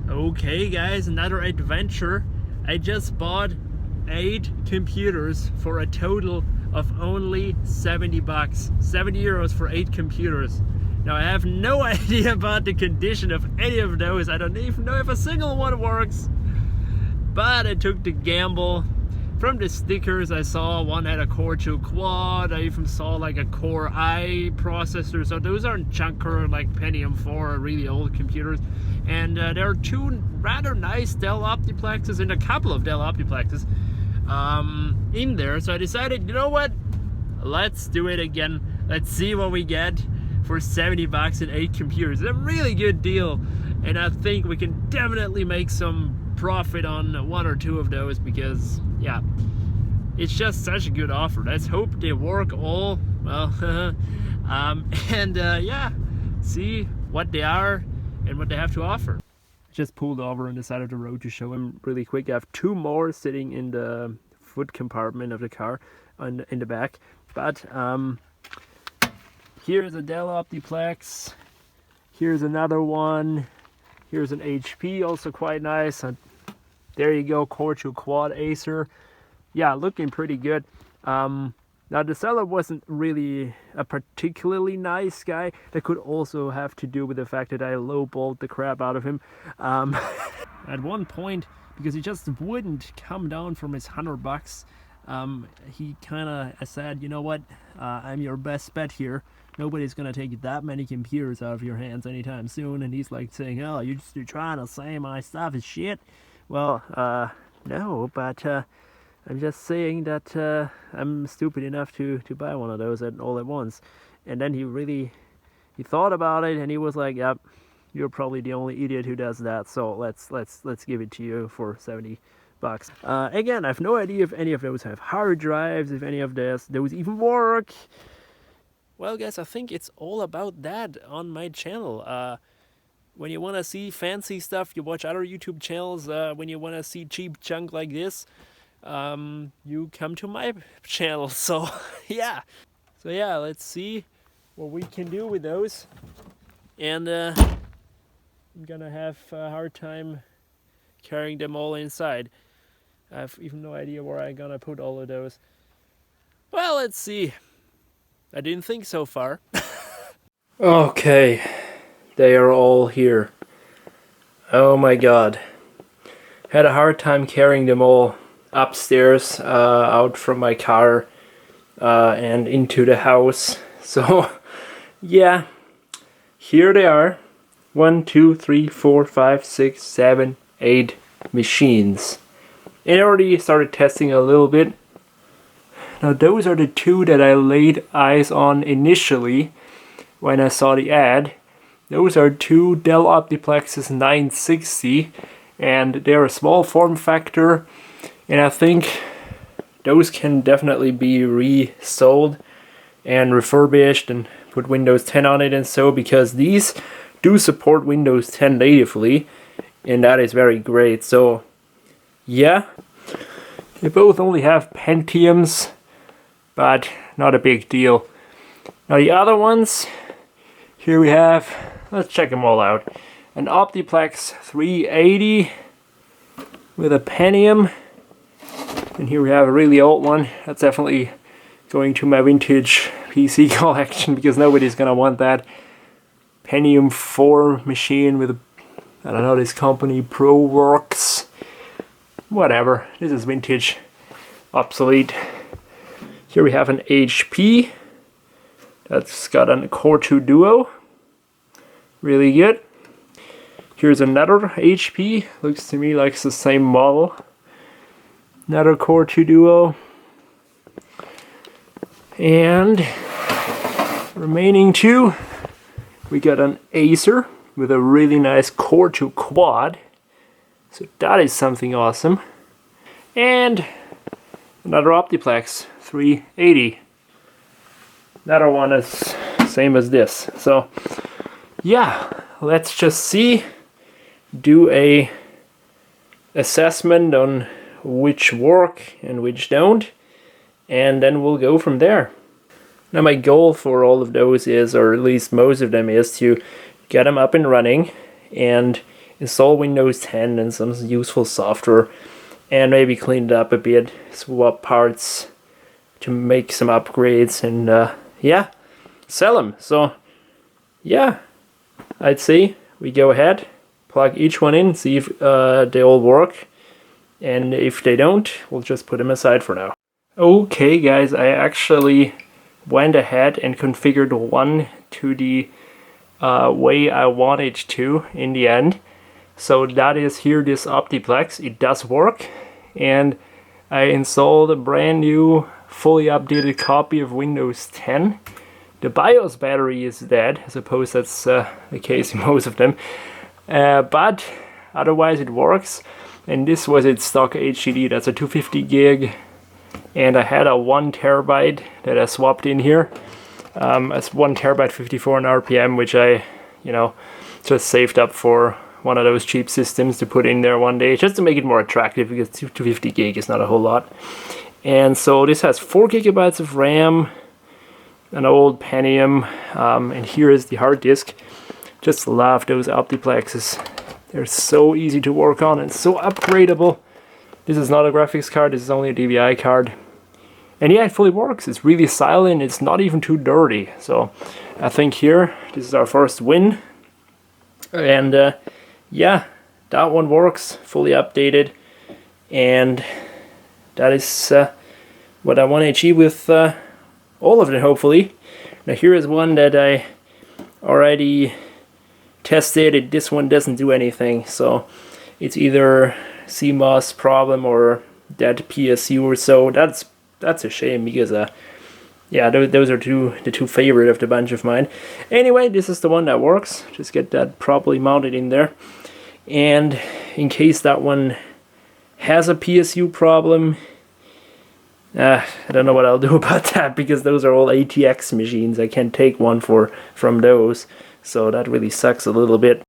Okay guys, another adventure. I just bought 8 computers for a total of only 70 bucks. 70 euros for 8 computers. Now I have no idea about the condition of any of those. I don't even know if a single one works. But I took the gamble. From the stickers I saw one had a Core 2 quad. I even saw like a Core i processor. So those aren't junker like Pentium 4 really old computers. And there are 2 rather nice Dell Optiplexes and a couple of Dell Optiplexes in there. So I decided, you know what? Let's do it again. Let's see what we get for 70 bucks and 8 computers. It's a really good deal. And I think we can definitely make some profit on 1 or 2 of those because, yeah, it's just such a good offer. Let's hope they work all well. Yeah, see what they are and what they have to offer. Just pulled over on the side of the road to show him really quick. I have 2 more sitting in the foot compartment of the car in the back. But here's a Dell Optiplex. Here's another one. Here's an HP, also quite nice. And there you go, Core 2 Quad Acer. Yeah, looking pretty good. Now the seller wasn't really a particularly nice guy. That could also have to do with the fact that I lowballed the crap out of him. At one point, because he just wouldn't come down from his 100 bucks, he kind of said, you know what, I'm your best bet here. Nobody's gonna take that many computers out of your hands anytime soon. And he's like saying, oh, you're trying to say my stuff is shit. Well, no, but I'm just saying that I'm stupid enough to buy one of those all at once. And then he thought about it and he was like, yep, you're probably the only idiot who does that. So let's give it to you for 70 bucks. Again, I have no idea if any of those have hard drives, if any of those even work. Well, guys, I think it's all about that on my channel. When you want to see fancy stuff, you watch other YouTube channels. When you want to see cheap junk like this, you come to my channel. So, yeah. So, yeah, let's see what we can do with those. And I'm going to have a hard time carrying them all inside. I have even no idea where I'm going to put all of those. Well, let's see. I didn't think so far. Okay, they are all here. Oh my god. Had a hard time carrying them all upstairs, out from my car, and into the house. So, yeah, here they are. 1, 2, 3, 4, 5, 6, 7, 8 machines. And I already started testing a little bit. Now those are the 2 that I laid eyes on initially when I saw the ad. Those are 2 Dell Optiplexes 960 and they're a small form factor, and I think those can definitely be resold and refurbished and put Windows 10 on it and so, because these do support Windows 10 natively and that is very great. So yeah, they both only have Pentiums, but not a big deal. Now the other ones, here we have, let's check them all out. An Optiplex 380 with a Pentium. And here we have a really old one. That's definitely going to my vintage PC collection because nobody's gonna want that. Pentium 4 machine with a, I don't know, this company, ProWorks. Whatever, this is vintage, obsolete. Here we have an HP that's got a Core 2 Duo, really good. Here's another HP, looks to me like it's the same model. Another Core 2 Duo. And remaining 2, we got an Acer with a really nice Core 2 Quad. So that is something awesome. And another Optiplex 380. Another one is same as this. So yeah, let's just see, do a assessment on which work and which don't, and then we'll go from there. Now my goal for all of those is, or at least most of them, is to get them up and running and install Windows 10 and some useful software, and maybe clean it up a bit, swap parts to make some upgrades, and yeah, sell them. So yeah, I'd say we go ahead, plug each one in, see if they all work, and if they don't, we'll just put them aside for now. Okay guys, I actually went ahead and configured one to the way I want it to in the end. So that is here, this Optiplex. It does work, and I installed a brand new fully updated copy of Windows 10. The BIOS battery is dead. I suppose that's the case in most of them, but otherwise it works. And this was its stock HDD. That's a 250 gig, and I had a 1 terabyte that I swapped in here as 1 terabyte 54 on RPM, which I, you know, just saved up for one of those cheap systems to put in there one day, just to make it more attractive, because 250 gig is not a whole lot. And so this has 4 gigabytes of RAM, an old Pentium, and here is the hard disk. Just love those Optiplexes. They're so easy to work on and so upgradable. This is not a graphics card, this is only a DVI card. And yeah, it fully works. It's really silent, it's not even too dirty. So I think here, this is our first win. And yeah, that one works, fully updated. And that is what I want to achieve with all of them, hopefully. Now here is one that I already tested. This one doesn't do anything, so it's either CMOS problem or dead PSU or so. That's a shame, because yeah, those are the two favorite of the bunch of mine. Anyway, this is the one that works. Just get that properly mounted in there. And in case that one has a PSU problem, I don't know what I'll do about that, because those are all ATX machines. I can't take one from those, so that really sucks a little bit.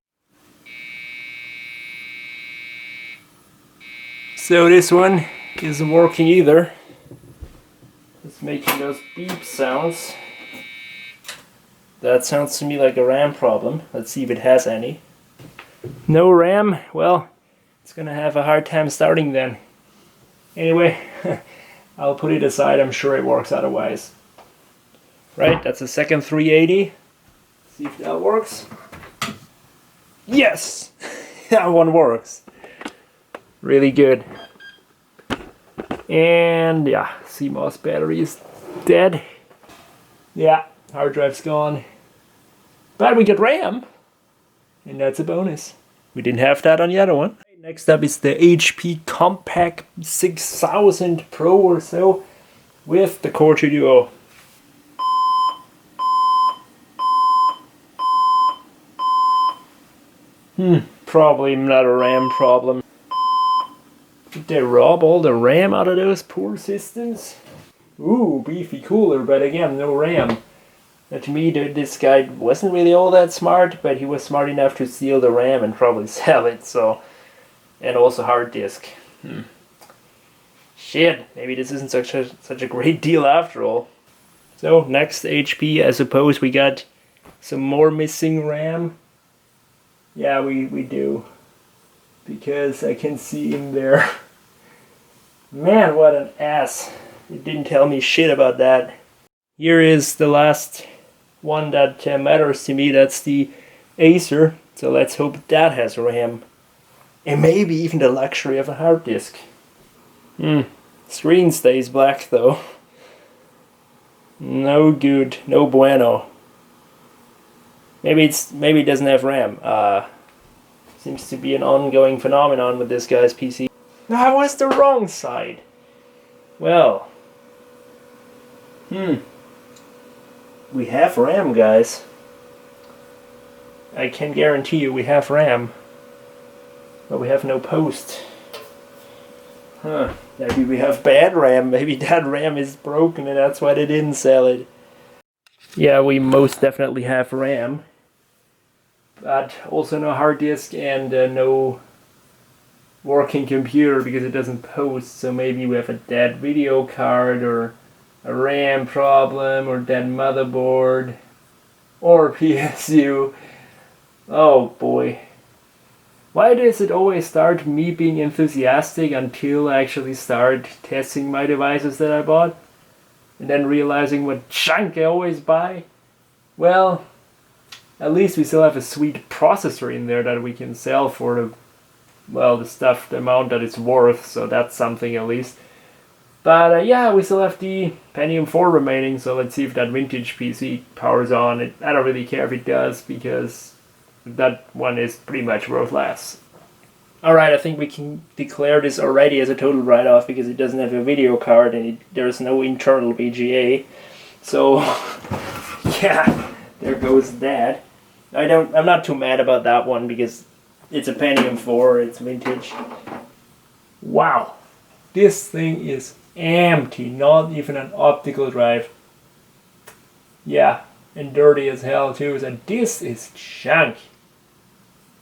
So this one isn't working either. It's making those beep sounds. That sounds to me like a RAM problem. Let's see if it has any. No RAM? Well, it's gonna have a hard time starting then. Anyway, I'll put it aside. I'm sure it works otherwise. Right, that's a second 380. See if that works. Yes! That one works. Really good. And yeah, CMOS battery is dead. Yeah, hard drive's gone. But we get RAM, and that's a bonus. We didn't have that on the other one. Next up is the HP Compaq 6000 Pro or so with the Core 2 Duo. Probably not a RAM problem. Did they rob all the RAM out of those poor systems? Ooh, beefy cooler, but again, no RAM. To me, this guy wasn't really all that smart, but he was smart enough to steal the RAM and probably sell it, so... And also hard disk. Shit, maybe this isn't such a great deal after all. So, next HP, I suppose we got some more missing RAM. Yeah, we do. Because I can see in there. Man, what an ass. It didn't tell me shit about that. Here is the last one that matters to me. That's the Acer. So let's hope that has RAM. And maybe even the luxury of a hard disk. Screen stays black though. No good. No bueno. Maybe it doesn't have RAM. Seems to be an ongoing phenomenon with this guy's PC. That was the wrong side. Well. We have RAM, guys. I can guarantee you we have RAM. But we have no post. Maybe we have bad RAM. Maybe that RAM is broken and that's why they didn't sell it. Yeah, we most definitely have RAM. But also no hard disk and no working computer because it doesn't post. So maybe we have a dead video card or a RAM problem or dead motherboard or PSU. Oh boy. Why does it always start me being enthusiastic until I actually start testing my devices that I bought? And then realizing what junk I always buy? Well, at least we still have a sweet processor in there that we can sell for the amount that it's worth, so that's something at least. But yeah, we still have the Pentium 4 remaining, so let's see if that vintage PC powers on. I don't really care if it does, because that one is pretty much worthless. Alright, I think we can declare this already as a total write-off because it doesn't have a video card and there's no internal VGA. So, yeah, there goes that. I'm not too mad about that one because it's a Pentium 4, it's vintage. Wow, this thing is empty, not even an optical drive. Yeah, and dirty as hell too, so this is junk.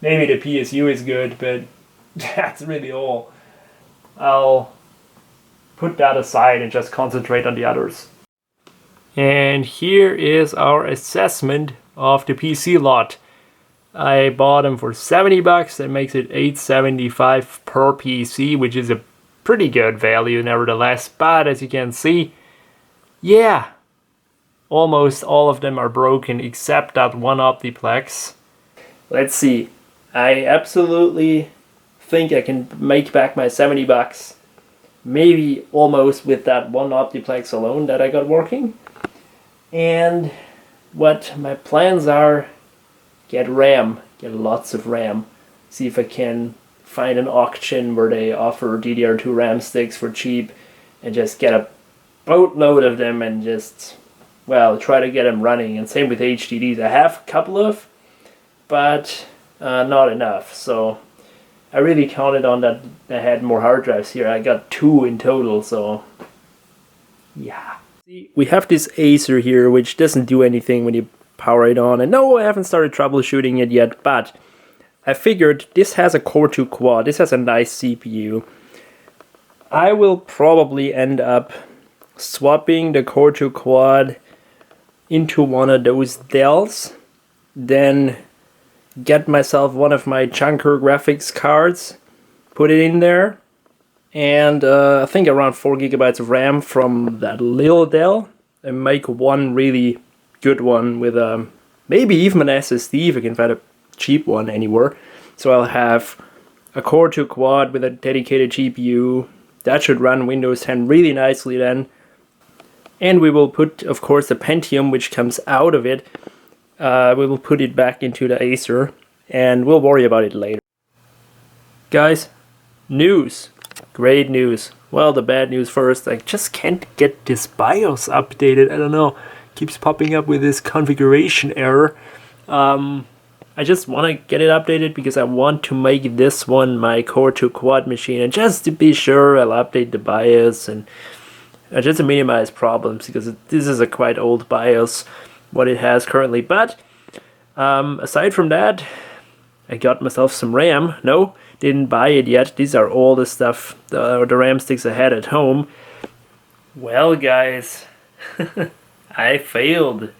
Maybe the PSU is good, but that's really all. I'll put that aside and just concentrate on the others. And here is our assessment of the PC lot. I bought them for 70 bucks. That makes it $8.75 per PC, which is a pretty good value nevertheless. But as you can see, yeah, almost all of them are broken except that one Optiplex. Let's see. I absolutely think I can make back my 70 bucks. Maybe almost with that one Optiplex alone that I got working. And what my plans are, get RAM, get lots of RAM. See if I can find an auction where they offer DDR2 RAM sticks for cheap and just get a boatload of them and just, well, try to get them running. And same with HDDs. I have a couple of, but not enough. So I really counted on that I had more hard drives here. I got 2 in total, so yeah. We have this Acer here, which doesn't do anything when you power it on. And no, I haven't started troubleshooting it yet, but I figured this has a Core 2 quad. This has a nice CPU. I will probably end up swapping the Core 2 quad into one of those Dells, then get myself one of my chunker graphics cards, put it in there, and I think around 4 gigabytes of RAM from that little Dell, and make one really good one with maybe even an SSD if I can find a cheap one anywhere. So I'll have a Core 2 quad with a dedicated GPU. That should run Windows 10 really nicely then. And we will put, of course, the Pentium, which comes out of it. We will put it back into the Acer, and we'll worry about it later. Guys, news. Great news. Well, the bad news first. I just can't get this BIOS updated. I don't know. Keeps popping up with this configuration error. I just want to get it updated because I want to make this one my Core 2 quad machine. And just to be sure, I'll update the BIOS and just to minimize problems, because this is a quite old BIOS, what it has currently. But aside from that, I got myself some RAM. No, didn't buy it yet. These are all the stuff, the RAM sticks I had at home. Well, guys, I failed.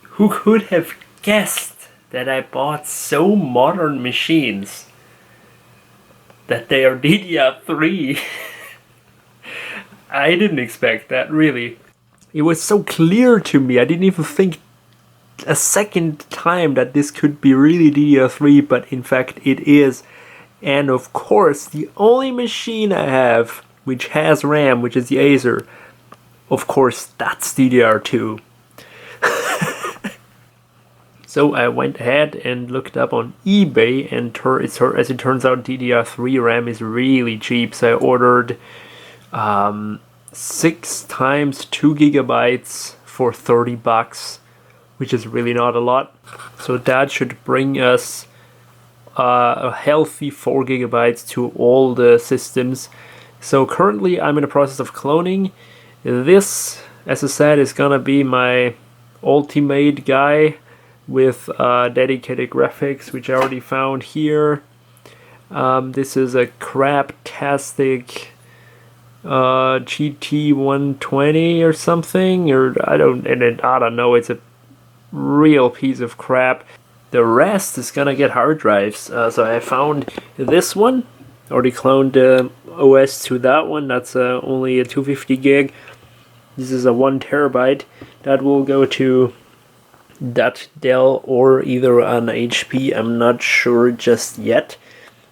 Who could have guessed that I bought so modern machines that they are DDR3? I didn't expect that, really. It was so clear to me. I didn't even think a second time that this could be really DDR3, but in fact it is. And of course, the only machine I have which has RAM, which is the Acer, of course, that's DDR2. So I went ahead and looked up on eBay, and as it turns out, DDR3 RAM is really cheap. So I ordered 6 times 2 gigabytes for 30 bucks, which is really not a lot. So that should bring us a healthy 4 gigabytes to all the systems. So currently I'm in the process of cloning. This, as I said, is gonna be my ultimate guy with dedicated graphics, which I already found here. This is a craptastic GT120 or something, or I don't know. It's a real piece of crap. the rest is gonna get hard drives. So I found this one, already cloned the OS to that one. That's only a 250 gig. This is a 1 terabyte. That will go to that Dell or either an HP. I'm not sure just yet.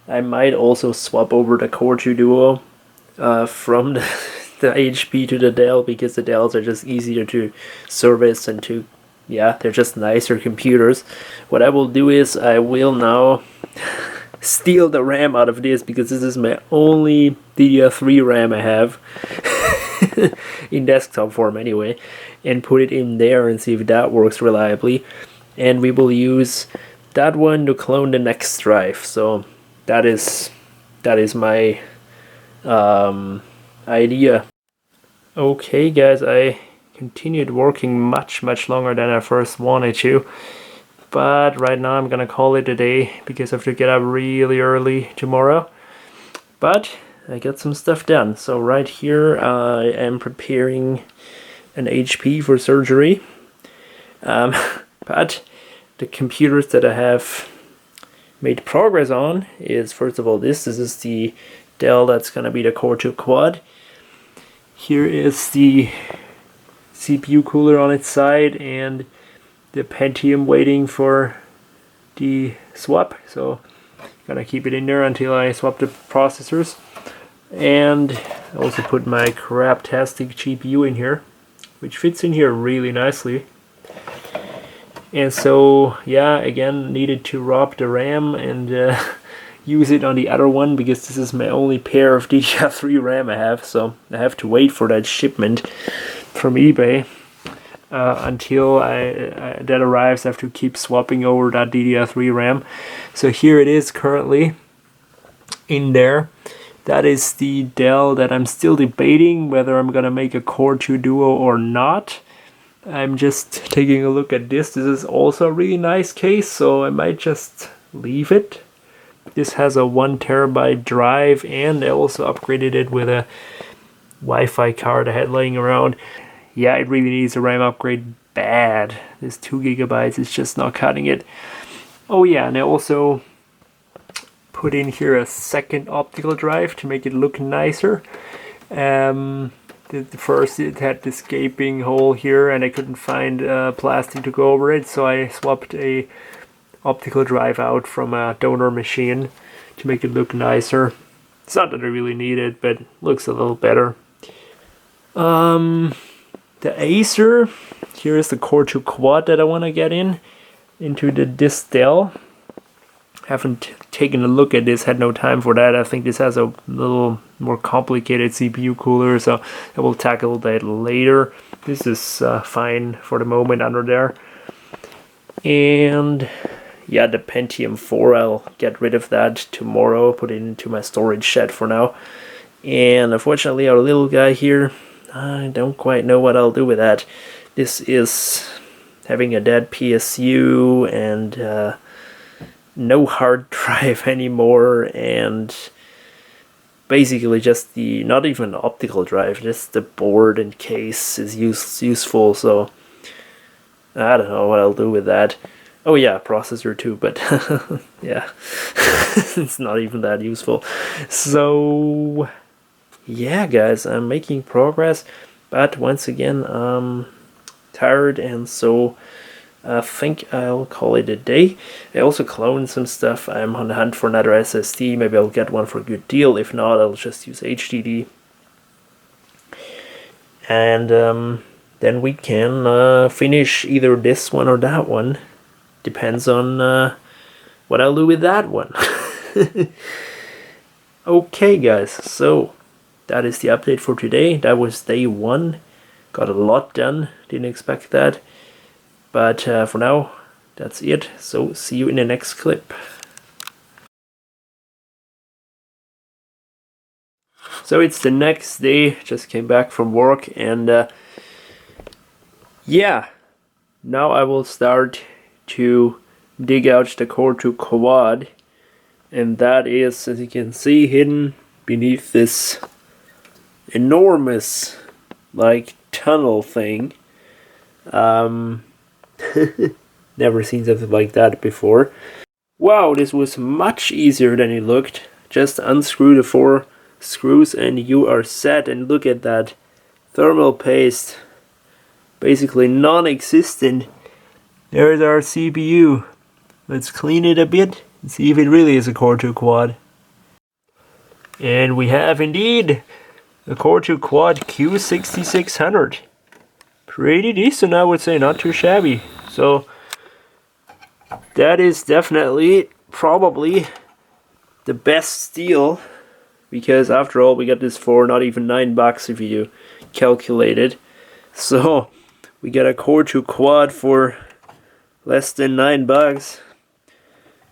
I might also swap over the Core 2 Duo from the HP to the Dell, because the Dells are just easier to service and to, yeah, they're just nicer computers. What I will do is I will now steal the RAM out of this, because this is my only DDR3 RAM I have in desktop form anyway, and put it in there and see if that works reliably. And we will use that one to clone the next drive. So that is my idea. Okay guys, I continued working much longer than I first wanted to, but right now I'm gonna call it a day because I have to get up really early tomorrow. But I got some stuff done. So right here I am preparing an HP for surgery, but the computers that I have made progress on is, first of all, this is the Dell that's gonna be the Core 2 Quad. Here is the CPU cooler on its side and the Pentium waiting for the swap, so gonna keep it in there until I swap the processors. And I also put my craptastic GPU in here, which fits in here really nicely. And so yeah, again, needed to rob the RAM and use it on the other one, because this is my only pair of DDR3 RAM I have, so I have to wait for that shipment from eBay. Until that arrives, I have to keep swapping over that DDR3 RAM. So here it is currently in there. That is the Dell that I'm still debating whether I'm gonna make a Core 2 Duo or not. I'm just taking a look at this. This is also a really nice case, so I might just leave it. This has a 1 terabyte drive, and I also upgraded it with a Wi-Fi card I had laying around. Yeah, it really needs a RAM upgrade bad. This 2 gigabytes is just not cutting it. Oh yeah, and I also put in here a second optical drive to make it look nicer. The first, it had this gaping hole here and I couldn't find plastic to go over it, so I swapped a optical drive out from a donor machine to make it look nicer. It's not that I really need it, but it looks a little better. The Acer, here is the Core 2 Quad that I want to get into this Dell. Haven't taken a look at this, had no time for that. I think this has a little more complicated CPU cooler, so I will tackle that later. This is fine for the moment under there. And yeah, the Pentium 4, I'll get rid of that tomorrow, put it into my storage shed for now. And unfortunately our little guy here, I don't quite know what I'll do with that. This is having a dead PSU and no hard drive anymore, and basically just the, not even optical drive, just the board and case is useful, so I don't know what I'll do with that. Oh yeah, processor too, but yeah, it's not even that useful. So yeah guys, I'm making progress, but once again I'm tired, and so I think I'll call it a day. I also cloned some stuff. I'm on the hunt for another SSD. Maybe I'll get one for a good deal. If not, I'll just use HDD. And then we can finish either this one or that one. Depends on what I'll do with that one. Okay guys, so that is the update for today. That was day 1. Got a lot done. Didn't expect that. But for now, that's it. So see you in the next clip. So it's the next day. Just came back from work, and yeah, now I will start to dig out the Core 2 Quad, and that is, as you can see, hidden beneath this enormous like tunnel thing. Never seen something like that before. Wow, this was much easier than it looked. Just unscrew the 4 screws and you are set. And look at that thermal paste, basically non-existent. There's our CPU. Let's clean it a bit and see if it really is a Core 2 quad. And we have indeed a Core 2 quad Q6600. Pretty decent, I would say, not too shabby. So that is definitely probably the best steal, because after all we got this for not even $9 if you calculate it. So we got a Core 2 quad for less than $9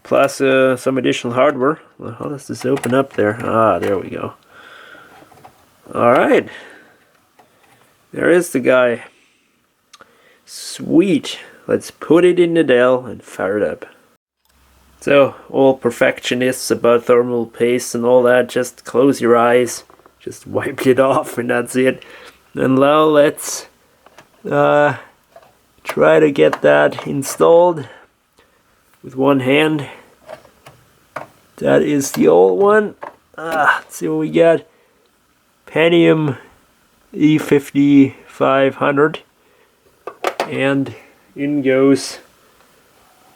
plus some additional hardware. Well, how does this open up there? Ah, there we go. Alright, there is the guy. Sweet. Let's put it in the Dell and fire it up. So, all perfectionists about thermal paste and all that, just close your eyes, just wipe it off and that's it. And now let's try to get that installed with one hand. That is the old one. Let's see what we got. Pentium E5500. And in goes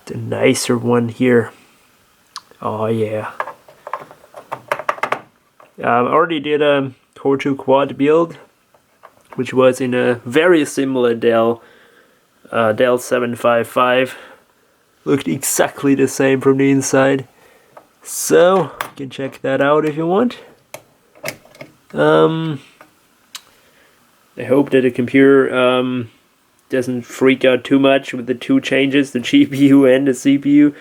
the nicer one here. Oh yeah. I already did a Core 2 quad build, which was in a very similar Dell 755. Looked exactly the same from the inside. So you can check that out if you want. I hope that the computer doesn't freak out too much with the 2 changes, the GPU and the CPU.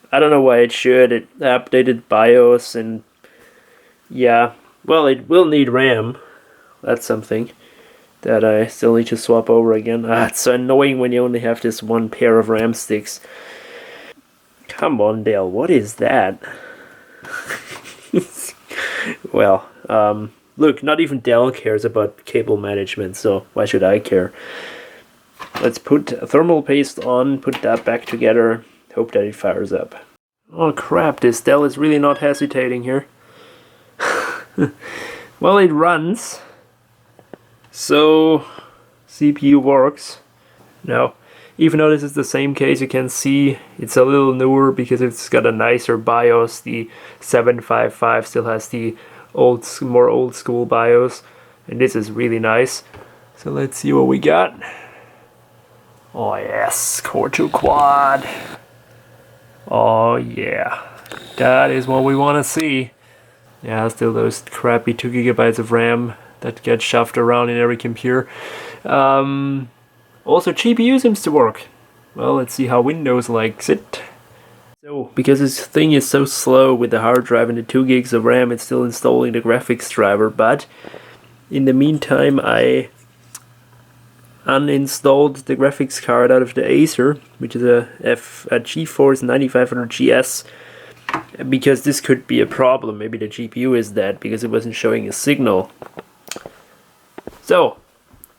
I don't know why it should. It updated BIOS and yeah, well, it will need RAM. That's something that I still need to swap over again. It's so annoying when you only have this one pair of RAM sticks. Come on, Dell, what is that? Well, look, not even Dell cares about cable management, so why should I care? Let's put thermal paste on, put that back together, hope that it fires up. Oh crap, this Dell is really not hesitating here. Well, it runs, so CPU works. Now, even though this is the same case, you can see it's a little newer because it's got a nicer BIOS. The 755 still has the more old school BIOS, and this is really nice. So let's see what we got. Oh yes, Core 2 quad. Oh yeah, that is what we want to see. Yeah, still those crappy 2 GB of RAM that get shoved around in every computer. Also, GPU seems to work. Well, let's see how Windows likes it. So, because this thing is so slow with the hard drive and the 2 gigs of RAM, it's still installing the graphics driver, but in the meantime I uninstalled the graphics card out of the Acer, which is a GeForce 9500 GS, because this could be a problem. Maybe the GPU is dead because it wasn't showing a signal. So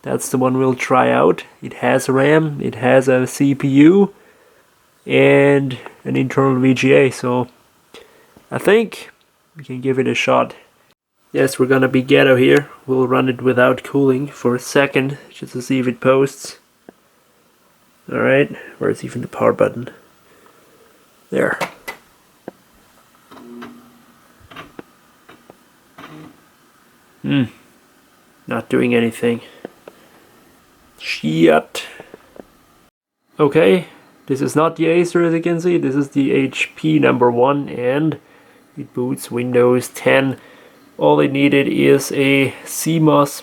that's the one we'll try out. It has RAM, it has a CPU and an internal VGA, so I think we can give it a shot. Yes, we're gonna be ghetto here. We'll run it without cooling for a second just to see if it posts. Alright, where's even the power button? There. Not doing anything. Shit. Okay, this is not the Acer as you can see, this is the HP number 1 and it boots Windows 10. All it needed is a CMOS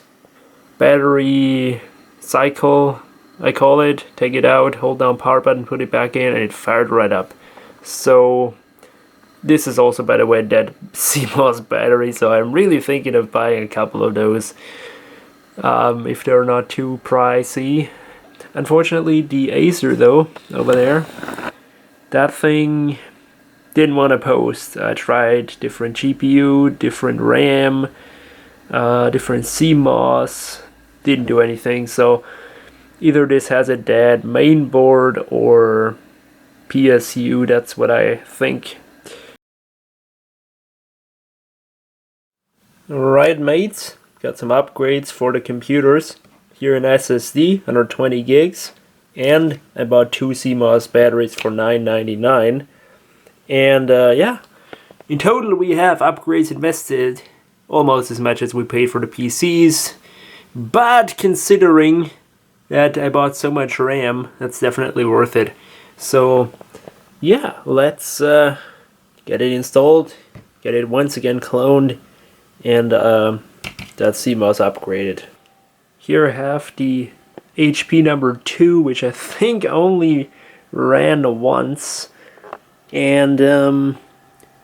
battery cycle, I call it. Take it out, hold down power button, put it back in, and it fired right up. So this is also, by the way, a dead CMOS battery, so I'm really thinking of buying a couple of those if they're not too pricey. Unfortunately, the Acer though, over there, that thing didn't want to post. I tried different GPU, different RAM, different CMOS, didn't do anything. So either this has a dead main board or PSU, that's what I think. Alright mates, got some upgrades for the computers. Here an SSD, 120 gigs, and I bought 2 CMOS batteries for $9.99. And yeah, in total we have upgrades invested almost as much as we paid for the PCs. But considering that I bought so much RAM, that's definitely worth it. So yeah, let's get it installed, get it once again cloned, and that CMOS upgraded. Here I have the HP number 2, which I think only ran once, and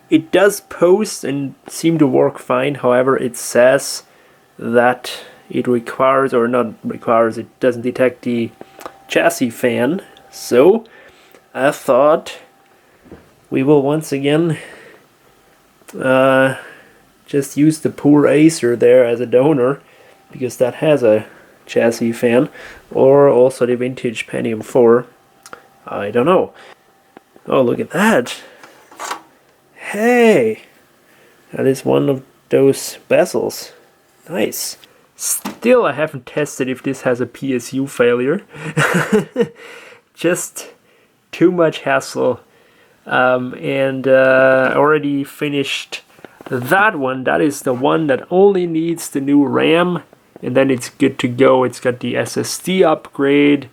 it does post and seem to work fine. However, it says that it requires, or not requires, it doesn't detect the chassis fan. So I thought we will once again just use the poor Acer there as a donor, because that has a chassis fan, or also the vintage Pentium 4. I don't know. Oh, look at that. Hey, that is one of those bezels. Nice. Still, I haven't tested if this has a PSU failure. Just too much hassle. And already finished that one. That is the one that only needs the new RAM, and then it's good to go. It's got the SSD upgrade,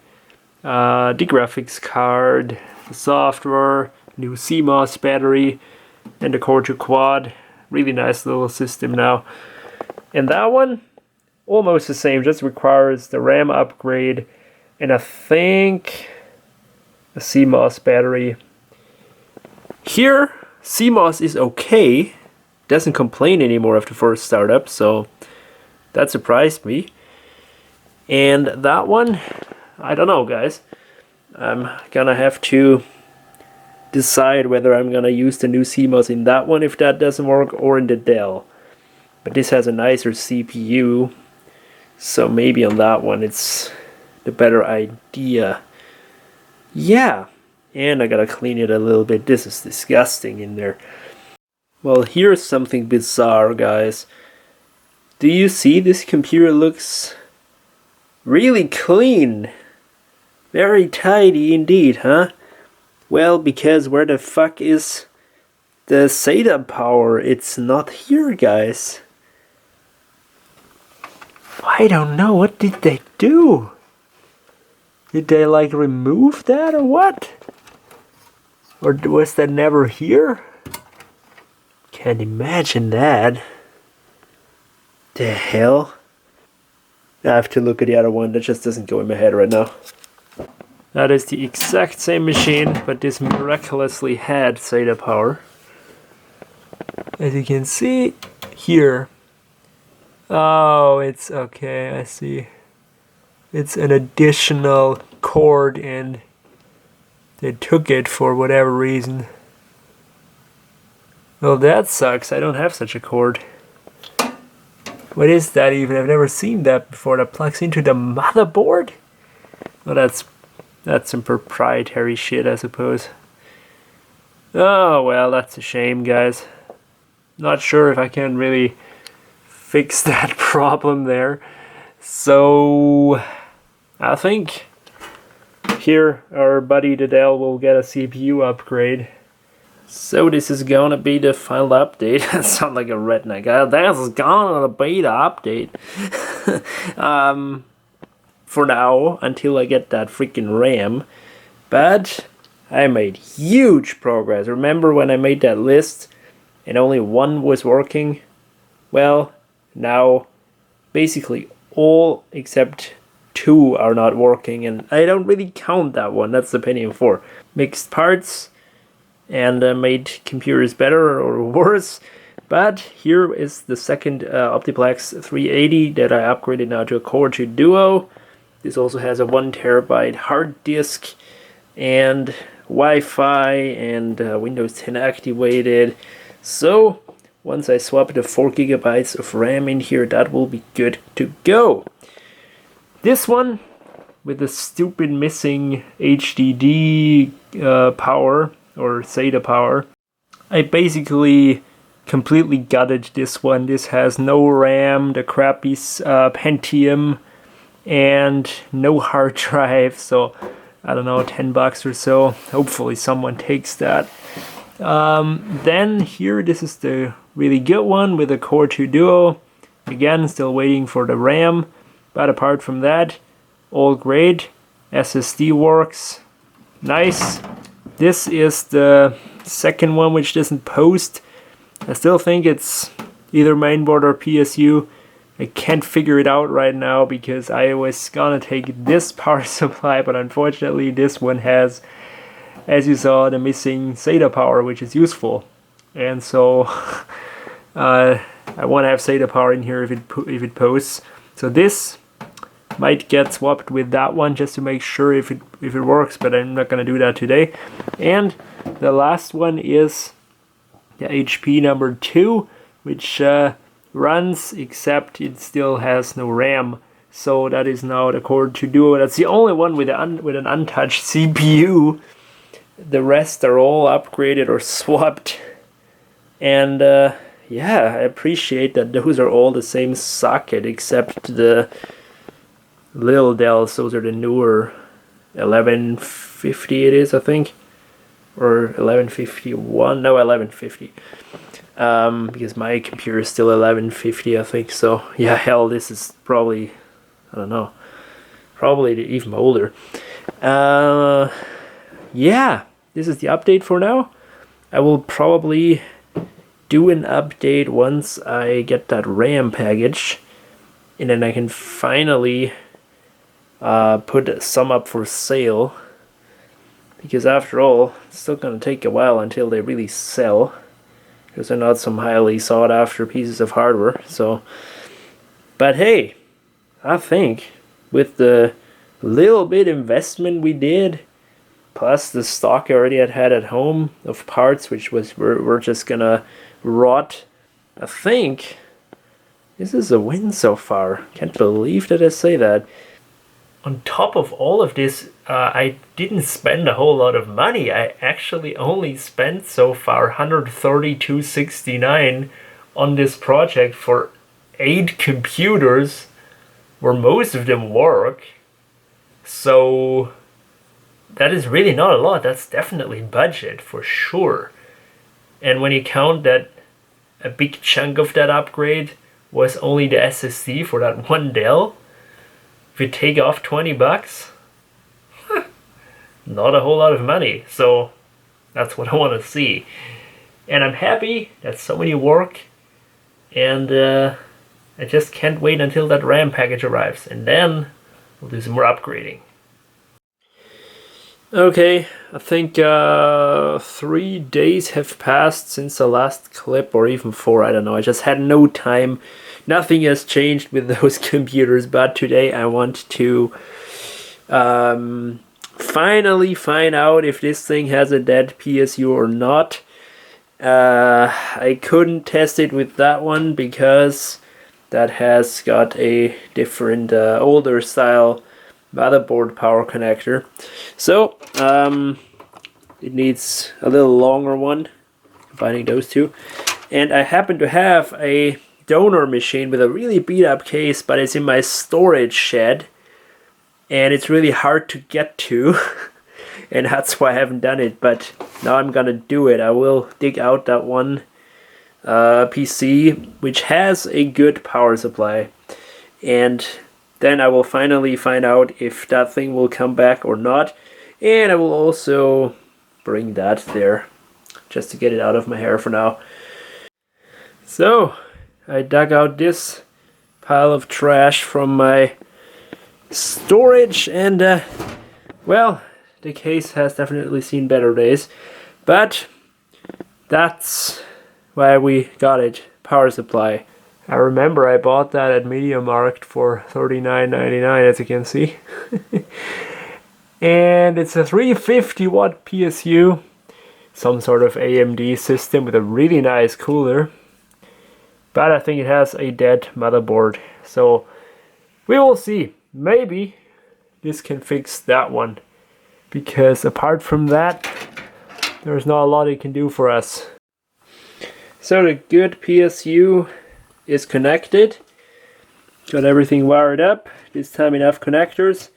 the graphics card, the software, new CMOS battery, and the Core 2 Quad. Really nice little system now. And that one, almost the same, just requires the RAM upgrade, and I think a CMOS battery. Here, CMOS is okay. Doesn't complain anymore after first startup, so that surprised me. And that one, I don't know, guys. I'm gonna have to decide whether I'm gonna use the new CMOS in that one if that doesn't work, or in the Dell. But this has a nicer CPU, so maybe on that one it's the better idea. Yeah, and I gotta clean it a little bit. This is disgusting in there. Well, here's something bizarre, guys. Do you see this computer looks really clean? Very tidy indeed, huh? Well, because where the fuck is the SATA power? It's not here, guys. I don't know. What did they do? Did they like remove that or what? Or was that never here? Can't imagine that. The hell? I have to look at the other one. That just doesn't go in my head right now. That is the exact same machine, but this miraculously had SATA power. As you can see here. Oh, it's okay, I see. It's an additional cord and they took it for whatever reason. Well, that sucks. I don't have such a cord. What is that even? I've never seen that before. That plugs into the motherboard? Well, that's some proprietary shit, I suppose. Oh, well, that's a shame, guys. Not sure if I can really fix that problem there. So, I think here our buddy the Dell will get a CPU upgrade. So this is gonna be the final update. I sound like a redneck. This is gonna be the update. For now, until I get that freaking RAM. But I made huge progress. Remember when I made that list and only one was working? Well, now basically all except 2 are not working, and I don't really count that one. That's the Pentium 4. Mixed parts and made computers better or worse. But here is the second Optiplex 380 that I upgraded now to a Core 2 Duo. This also has a 1 terabyte hard disk and Wi-Fi and Windows 10 activated. So once I swap the 4 gigabytes of RAM in here, that will be good to go. This one with the stupid missing HDD power or SATA power. I basically completely gutted this one. This has no RAM, the crappy Pentium, and no hard drive. So I don't know, $10 or so. Hopefully someone takes that. Then here, this is the really good one with the Core 2 Duo. Again, still waiting for the RAM, but apart from that, all great. SSD works, nice. This is the second one which doesn't post. I still think it's either mainboard or PSU. I can't figure it out right now because I was gonna take this power supply, but unfortunately this one has, as you saw, the missing SATA power, which is useful. And so I want to have SATA power in here if it posts. So this might get swapped with that one just to make sure if it works, but I'm not gonna do that today. And the last one is the HP number 2, which runs, except it still has no RAM. So that is now the Core 2 Duo. That's the only one with an untouched CPU. The rest are all upgraded or swapped. And yeah, I appreciate that those are all the same socket except the little Dells. Those are the newer 1150 it is, I think. Or 1151, no, 1150. Because my computer is still 1150, I think. So yeah, hell, this is probably, I don't know, probably even older. Yeah, this is the update for now. I will probably do an update once I get that RAM package, and then I can finally put some up for sale. Because after all, it's still going to take a while until they really sell, because they're not some highly sought after pieces of hardware. So, but hey, I think with the little bit investment we did, plus the stock I already had at home of parts, which were just gonna rot, I think this is a win so far. Can't believe that I say that. On top of all of this, I didn't spend a whole lot of money. I actually only spent so far $132.69 on this project for 8 computers, where most of them work. So that is really not a lot. That's definitely budget for sure. And when you count that a big chunk of that upgrade was only the SSD for that one Dell, if you take off $20, not a whole lot of money. So that's what I want to see. And I'm happy that so many work. And I just can't wait until that RAM package arrives. And then we'll do some more upgrading. Okay, I think 3 days have passed since the last clip, or even 4, I don't know. I just had no time. Nothing has changed with those computers, but today I want to finally find out if this thing has a dead PSU or not. I couldn't test it with that one because that has got a different older style motherboard power connector. So it needs a little longer one, combining those two. And I happen to have a donor machine with a really beat up case, but it's in my storage shed and it's really hard to get to. And that's why I haven't done it, but now I'm gonna do it. I will dig out that one PC which has a good power supply, and then I will finally find out if that thing will come back or not. And I will also bring that there just to get it out of my hair for now. So I dug out this pile of trash from my storage, and well, the case has definitely seen better days, but that's why we got it. Power supply. I remember I bought that at MediaMarkt for $39.99, as you can see. And it's a 350 watt PSU, some sort of AMD system with a really nice cooler. But I think it has a dead motherboard, so we will see. Maybe this can fix that one. Because apart from that, there's not a lot it can do for us. So the good PSU is connected. Got everything wired up. This time enough connectors.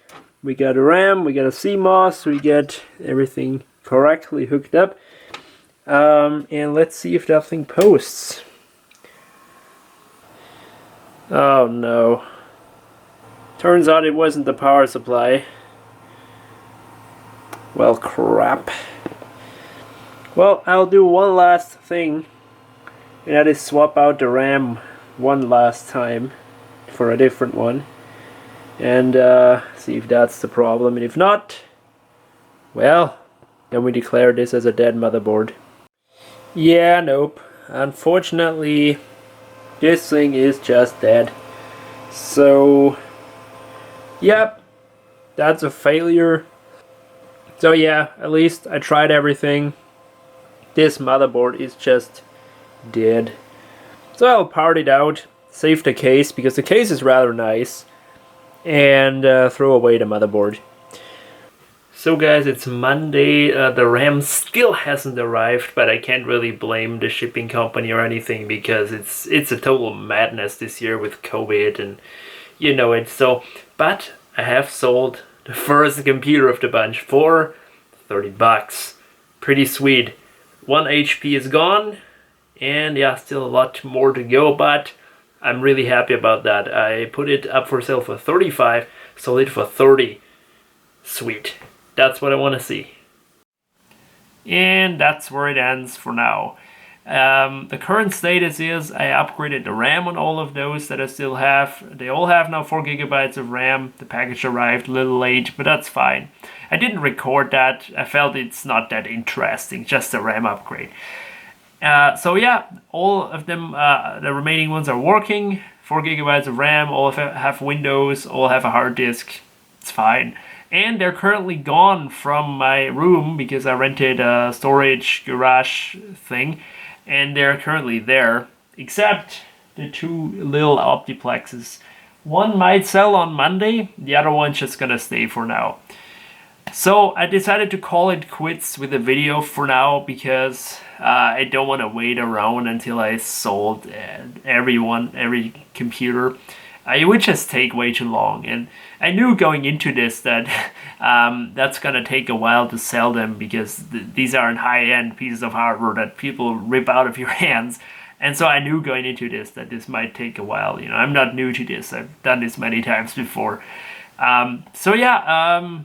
We got a RAM, we got a CMOS, we get everything correctly hooked up. And let's see if that thing posts. Oh no. Turns out it wasn't the power supply. Well, crap. Well, I'll do one last thing, and that is swap out the RAM one last time for a different one, and see if that's the problem. And if not, well, then we declare this as a dead motherboard. Yeah, nope. Unfortunately, this thing is just dead. So, yep, that's a failure. So yeah, at least I tried everything. This motherboard is just dead. So I'll power it out, save the case, because the case is rather nice, and throw away the motherboard. So guys, it's Monday. The RAM still hasn't arrived, but I can't really blame the shipping company or anything, because it's a total madness this year with COVID, and you know it. So, but I have sold the first computer of the bunch for $30. Pretty sweet. 1 HP is gone, and yeah, still a lot more to go, but I'm really happy about that. I put it up for sale for $35, sold it for $30. Sweet. That's what I want to see. And that's where it ends for now. The current status is I upgraded the RAM on all of those that I still have. They all have now 4 GB of RAM. The package arrived a little late, but that's fine. I didn't record that. I felt it's not that interesting, just a RAM upgrade. So yeah, all of them, the remaining ones are working. 4 GB of RAM, all have Windows, all have a hard disk. It's fine. And they're currently gone from my room because I rented a storage garage thing. And they're currently there, except the 2 little Optiplexes. One might sell on Monday, the other one's just gonna stay for now. So I decided to call it quits with the video for now, because I don't want to wait around until I sold every computer. It would just take way too long, and I knew going into this that that's gonna take a while to sell them, because these aren't high-end pieces of hardware that people rip out of your hands. And so I knew going into this that this might take a while. You know, I'm not new to this. I've done this many times before. So yeah,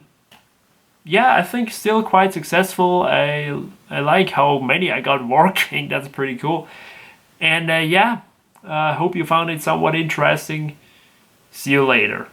I think still quite successful. I like how many I got working. That's pretty cool. And yeah, hope you found it somewhat interesting. See you later.